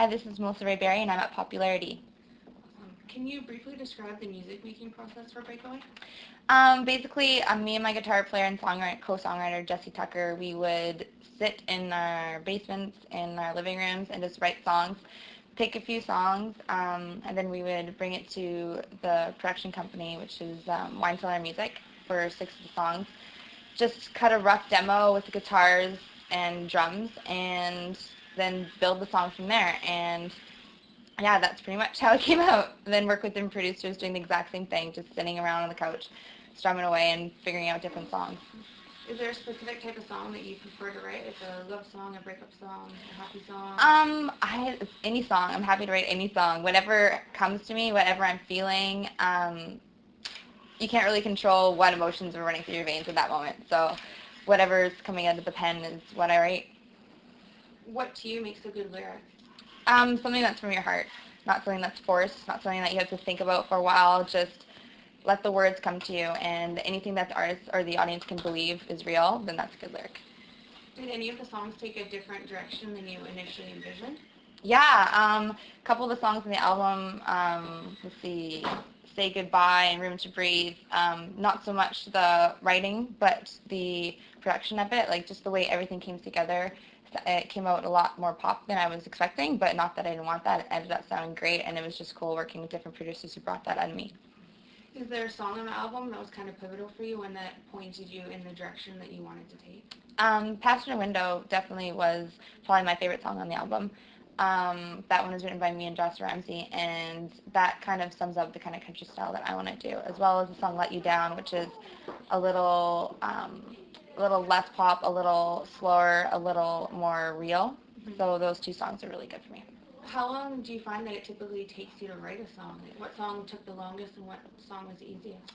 Hi, this is Rae Barrie, and I'm at Popularity. Can you briefly describe the music making process for Breakaway? Basically, me and my guitar player and co-songwriter Jesse Tucker, we would sit in our basements, in our living rooms, and just write songs, pick a few songs, and then we would bring it to the production company, which is Wine Cellar Music, for 6 of the songs. Just cut a rough demo with the guitars and drums, and then build the song from there. And yeah, that's pretty much how it came out. Then work with different producers doing the exact same thing, just sitting around on the couch, strumming away and figuring out different songs. Is there a specific type of song that you prefer to write? Like a love song, a breakup song, a happy song? Any song. I'm happy to write any song. Whatever comes to me, whatever I'm feeling. You can't really control what emotions are running through your veins at that moment. So whatever's coming out of the pen is what I write. What to you makes a good lyric? Something that's from your heart, not something that's forced, not something that you have to think about for a while. Just let the words come to you, and anything that the artist or the audience can believe is real, then that's a good lyric. Did any of the songs take a different direction than you initially envisioned? Yeah, a couple of the songs in the album, let's see, Say Goodbye and Room to Breathe, not so much the writing, but the production of it, like just the way everything came together. It came out a lot more pop than I was expecting, but not that I didn't want that. It ended up sounding great, and it was just cool working with different producers who brought that out of me. Is there a song on the album that was kind of pivotal for you and that pointed you in the direction that you wanted to take? Passenger Window definitely was probably my favorite song on the album. That one was written by me and Josh Ramsey, and that kind of sums up the kind of country style that I want to do, as well as the song Let You Down, which is a little less pop, a little slower, a little more real. Mm-hmm. So those 2 songs are really good for me. How long do you find that it typically takes you to write a song? Like, what song took the longest and what song was the easiest?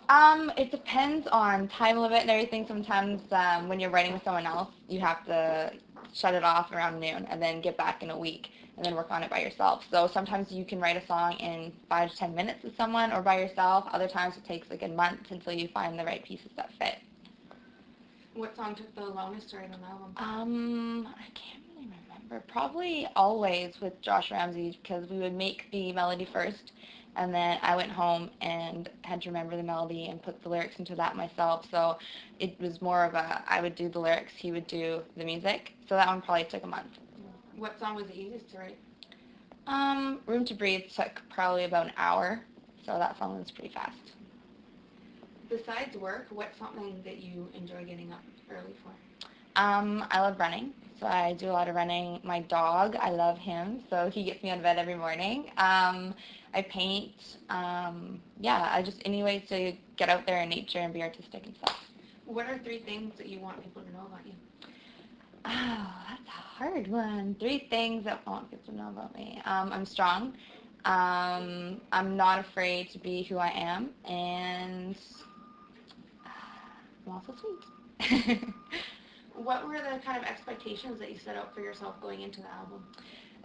It depends on time limit and everything. Sometimes when you're writing with someone else, you have to shut it off around noon and then get back in a week and then work on it by yourself. So sometimes you can write a song in 5 to 10 minutes with someone or by yourself. Other times it takes like a month until you find the right pieces that fit. What song took the longest to write on the album? I can't really remember. Probably Always with Josh Ramsey, because we would make the melody first, and then I went home and had to remember the melody and put the lyrics into that myself. So it was more of I would do the lyrics, he would do the music. So that one probably took a month. What song was the easiest to write? Room to Breathe took probably about an hour, so that song was pretty fast. Besides work, what's something that you enjoy getting up early for? I love running, so I do a lot of running. My dog, I love him, so he gets me out of bed every morning. I paint. Yeah, I just any ways to get out there in nature and be artistic and stuff. What are 3 things that you want people to know about you? Oh, that's a hard one. 3 things that I want people to know about me. I'm strong. I'm not afraid to be who I am, and I'm also sweet. What were the kind of expectations that you set out for yourself going into the album?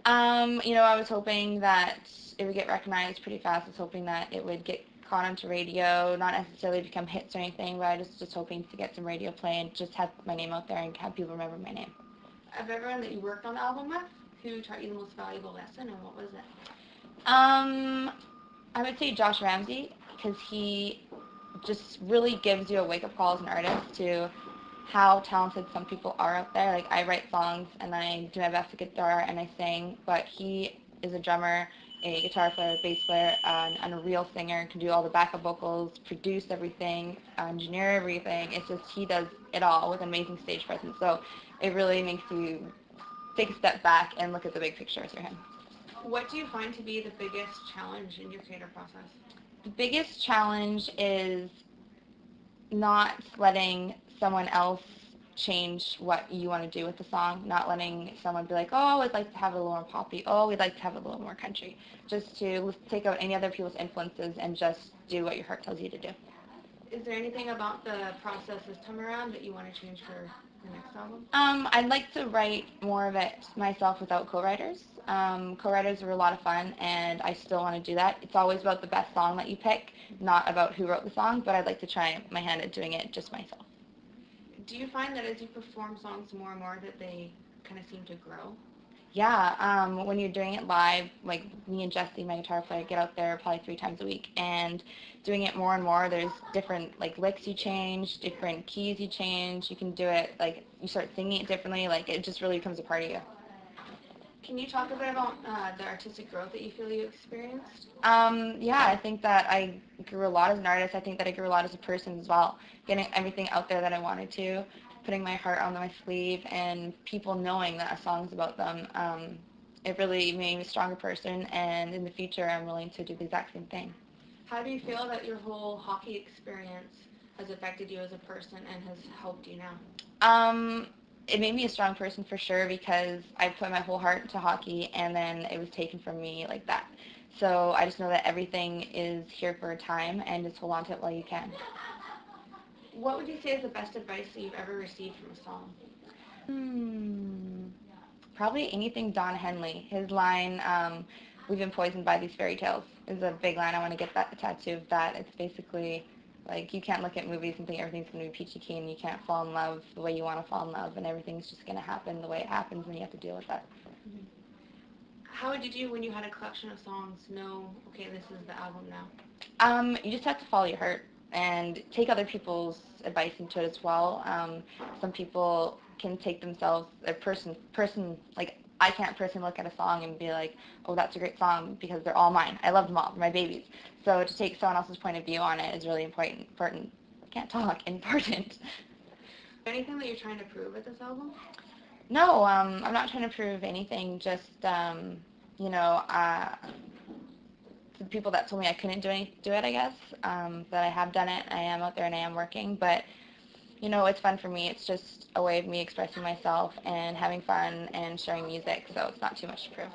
I was hoping that it would get recognized pretty fast. I was hoping that it would get caught onto radio, not necessarily become hits or anything, but I was just hoping to get some radio play and just have my name out there and have people remember my name. Of everyone that you worked on the album with, who taught you the most valuable lesson and what was it? I would say Josh Ramsey, because he just really gives you a wake-up call as an artist to how talented some people are out there. Like, I write songs and I do my best at guitar and I sing, but he is a drummer, a guitar player, a bass player, and a real singer, can do all the backup vocals, produce everything, engineer everything. It's just he does it all with amazing stage presence. So it really makes you take a step back and look at the big picture through him. What do you find to be the biggest challenge in your creative process? The biggest challenge is not letting someone else change what you want to do with the song, not letting someone be like, oh, we'd like to have it a little more poppy, oh, we'd like to have it a little more country. Just to take out any other people's influences and just do what your heart tells you to do. Is there anything about the process this time around that you want to change for the next album? I'd like to write more of it myself without co-writers. Co-writers are a lot of fun, and I still want to do that. It's always about the best song that you pick, not about who wrote the song, but I'd like to try my hand at doing it just myself. Do you find that as you perform songs more and more that they kind of seem to grow? Yeah, when you're doing it live, like me and Jesse, my guitar player, get out there probably 3 times a week, and doing it more and more, there's different like licks you change, different keys you change. You can do it like you start singing it differently. Like it just really becomes a part of you. Can you talk a bit about the artistic growth that you feel you experienced? Yeah, I think that I grew a lot as an artist. I think that I grew a lot as a person as well. Getting everything out there that I wanted to, putting my heart on my sleeve, and people knowing that a song's about them. It really made me a stronger person, and in the future, I'm willing to do the exact same thing. How do you feel that your whole hockey experience has affected you as a person and has helped you now? Um, it made me a strong person for sure because I put my whole heart into hockey, and then it was taken from me like that. So I just know that everything is here for a time, and just hold on to it while you can. What would you say is the best advice that you've ever received from a song? Hmm. Probably anything Don Henley. His line, "We've been poisoned by these fairy tales," is a big line. I want to get that a tattoo of that. It's basically like you can't look at movies and think everything's going to be peachy keen. You can't fall in love the way you want to fall in love, and everything's just going to happen the way it happens, and you have to deal with that. How did you, when you had a collection of songs, know, okay, this is the album now? You just have to follow your heart and take other people's advice into it as well. Some people can take themselves a person like I can't personally look at a song and be like, oh, that's a great song because they're all mine. I love them all. They're my babies. So to take someone else's point of view on it is really important. Important. Can't talk. Important. Anything that you're trying to prove with this album? No, I'm not trying to prove anything. Just you know, the people that told me I couldn't do it, I guess, that I have done it. I am out there and I am working, but you know, it's fun for me. It's just a way of me expressing myself and having fun and sharing music, so it's not too much to prove.